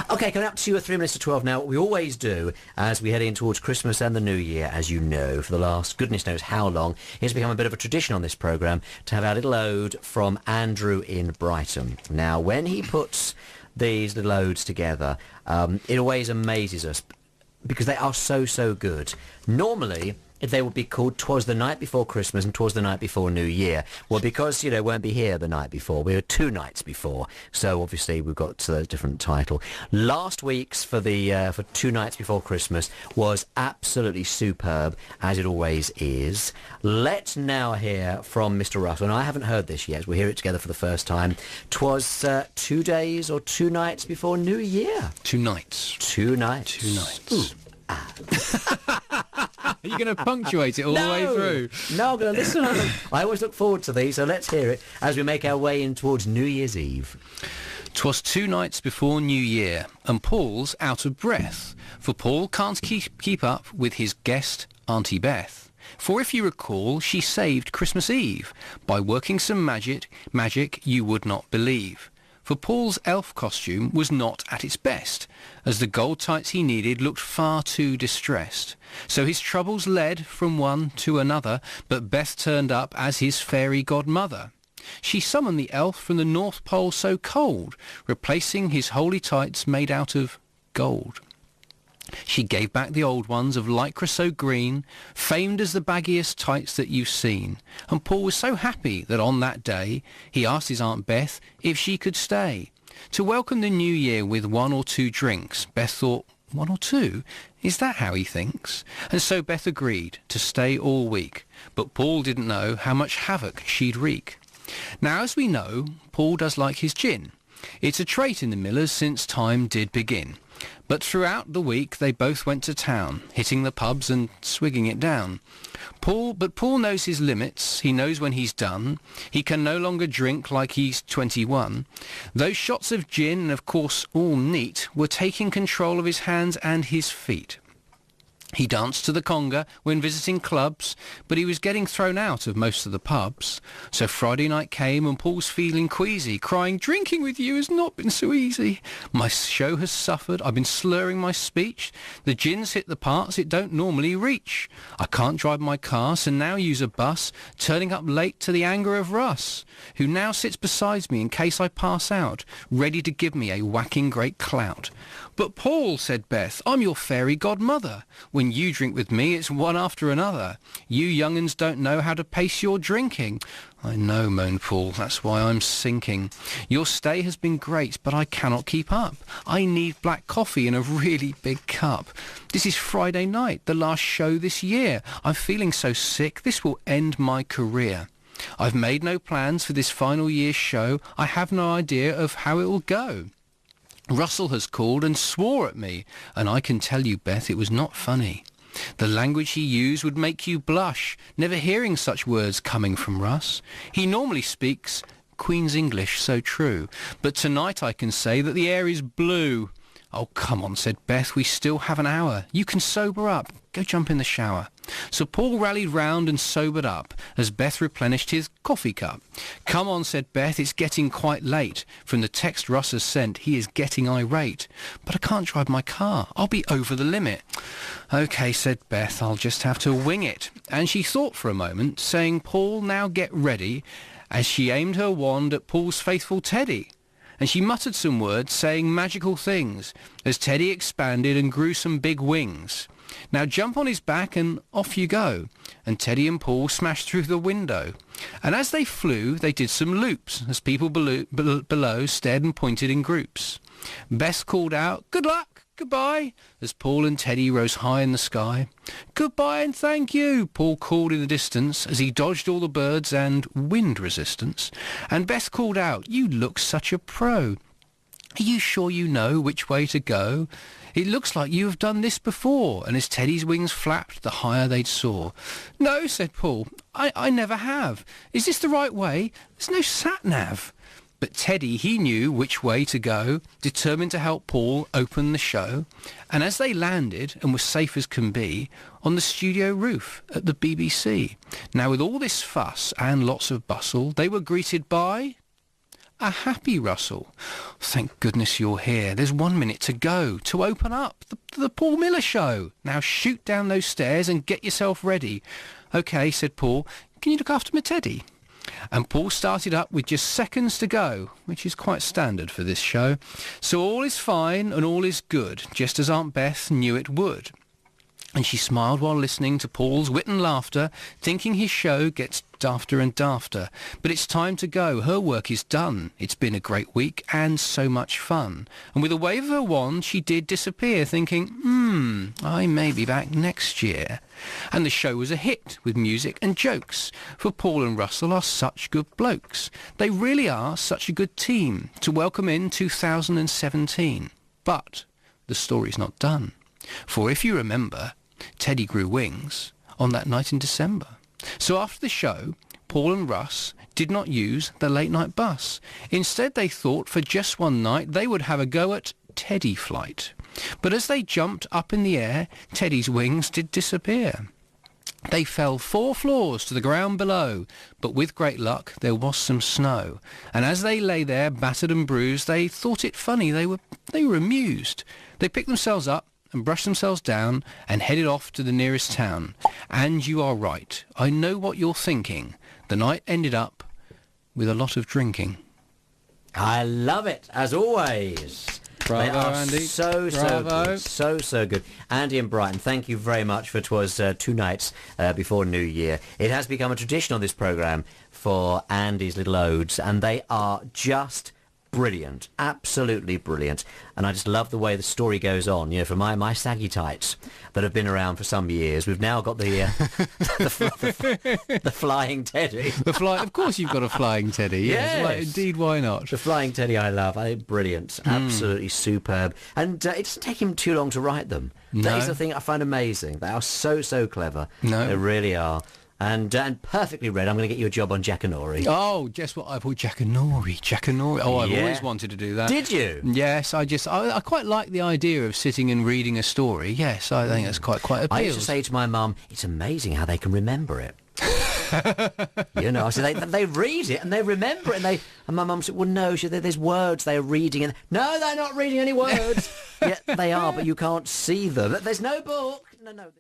Okay, coming up to 3 minutes to 12 now. What we always do as we head in towards Christmas and the New Year, as you know, for the last goodness knows how long, it's become a bit of a tradition on this programme to have our little ode from Andrew in Brighton. Now, when he puts these little odes together, it always amazes us because they are so good. Normally, they would be called Twas the Night Before Christmas and Twas the Night Before New Year. Well, because, you know, won't be here the night before. We were 2 nights before. So, obviously, we've got a different title. Last week's for 2 nights before Christmas was absolutely superb, as it always is. Let's now hear from Mr. Russell. And I haven't heard this yet. We'll hear it together for the first time. 'Twas 2 days or 2 nights before New Year. 2 nights. 2 nights. 2 nights. Ooh. Are you going to punctuate it all the way through? No, I'm going to listen. I always look forward to these, so let's hear it as we make our way in towards New Year's Eve. 'Twas 2 nights before New Year, and Paul's out of breath, for Paul can't keep up with his guest, Auntie Beth. For if you recall, she saved Christmas Eve by working some magic you would not believe. For Paul's elf costume was not at its best, as the gold tights he needed looked far too distressed. So his troubles led from one to another, but Beth turned up as his fairy godmother. She summoned the elf from the North Pole so cold, replacing his holy tights made out of gold. She gave back the old ones of lycra so green, famed as the baggiest tights that you've seen. And Paul was so happy that on that day he asked his Aunt Beth if she could stay to welcome the new year with 1 or 2 drinks. Beth thought, 1 or 2? Is that how he thinks? And so Beth agreed to stay all week. But Paul didn't know how much havoc she'd wreak. Now, as we know, Paul does like his gin. It's a trait in the Millers since time did begin. But throughout the week they both went to town, hitting the pubs and swigging it down. But Paul knows his limits, he knows when he's done. He can no longer drink like he's 21. Those shots of gin, and of course all neat, were taking control of his hands and his feet. He danced to the conga when visiting clubs, but he was getting thrown out of most of the pubs. So Friday night came and Paul's feeling queasy, crying, "Drinking with you has not been so easy. My show has suffered, I've been slurring my speech. The gin's hit the parts it don't normally reach. I can't drive my car, so now use a bus, turning up late to the anger of Russ, who now sits beside me in case I pass out, ready to give me a whacking great clout." "But Paul," said Beth, "I'm your fairy godmother. When you drink with me, it's one after another. You young'uns don't know how to pace your drinking." "I know," moaned Paul, "that's why I'm sinking. Your stay has been great, but I cannot keep up. I need black coffee in a really big cup. This is Friday night, the last show this year. I'm feeling so sick, this will end my career. I've made no plans for this final year's show. I have no idea of how it will go. Russell has called and swore at me, and I can tell you, Beth, it was not funny. The language he used would make you blush, never hearing such words coming from Russ. He normally speaks Queen's English so true, but tonight I can say that the air is blue." "Oh, come on," said Beth, "we still have an hour. You can sober up. Go jump in the shower." So Paul rallied round and sobered up as Beth replenished his coffee cup. "Come on," said Beth, "it's getting quite late. From the text Russ has sent, he is getting irate. But I can't drive my car. I'll be over the limit." "OK," said Beth, "I'll just have to wing it." And she thought for a moment, saying, "Paul, now get ready," as she aimed her wand at Paul's faithful Teddy. And she muttered some words, saying magical things, as Teddy expanded and grew some big wings. "Now jump on his back and off you go." And Teddy and Paul smashed through the window. And as they flew, they did some loops, as people below stared and pointed in groups. Beth called out, "Good luck, goodbye," as Paul and Teddy rose high in the sky. "Goodbye and thank you," Paul called in the distance, as he dodged all the birds and wind resistance. And Beth called out, "You look such a pro. Are you sure you know which way to go? It looks like you have done this before." And as Teddy's wings flapped, the higher they'd soar. "No," said Paul, I never have. Is this the right way? There's no sat-nav." But Teddy, he knew which way to go, determined to help Paul open the show. And as they landed, and were safe as can be, on the studio roof at the BBC. Now with all this fuss and lots of bustle, they were greeted by a happy Russell. Thank goodness you're here. There's 1 minute to go to open up the Paul Miller Show. Now shoot down those stairs and get yourself ready. OK, said Paul. Can you look after my teddy? And Paul started up with just seconds to go, which is quite standard for this show. So all is fine and all is good, just as Aunt Beth knew it would. And she smiled while listening to Paul's wit and laughter, thinking his show gets dafter and dafter. But it's time to go. Her work is done. It's been a great week and so much fun. And with a wave of her wand, she did disappear, thinking, I may be back next year. And the show was a hit with music and jokes, for Paul and Russell are such good blokes. They really are such a good team to welcome in 2017. But the story's not done. For if you remember, Teddy grew wings on that night in December. So after the show, Paul and Russ did not use the late-night bus. Instead, they thought for just one night they would have a go at Teddy flight. But as they jumped up in the air, Teddy's wings did disappear. They fell 4 floors to the ground below, but with great luck there was some snow. And as they lay there, battered and bruised, they thought it funny. They were amused. They picked themselves up and brushed themselves down and headed off to the nearest town. And you are right. I know what you're thinking. The night ended up with a lot of drinking. I love it, as always. Bravo, they are Andy. So good. So good. Andy and Brighton, thank you very much for Twas 2 nights before New Year. It has become a tradition on this programme for Andy's little odes, and they are just brilliant, absolutely brilliant. And I just love the way the story goes on. You know, for my saggy tights that have been around for some years, we've now got the flying teddy. Of course you've got a flying teddy. Yes. Like, indeed, why not? The flying teddy I love. I think brilliant, absolutely superb. And it doesn't take him too long to write them. No. That is the thing I find amazing. They are so clever. No. They really are. And perfectly read. I'm going to get you a job on Jackanory. Oh, guess what? I thought Jackanory. Oh, I've always wanted to do that. Did you? Yes, I quite like the idea of sitting and reading a story. Yes, I think that's quite appeals. I used to say to my mum, it's amazing how they can remember it. You know, so they read it and they remember it, and my mum said, well, no, there's words they're reading, and no, they're not reading any words. Yeah, they are, but you can't see them. There's no book. No.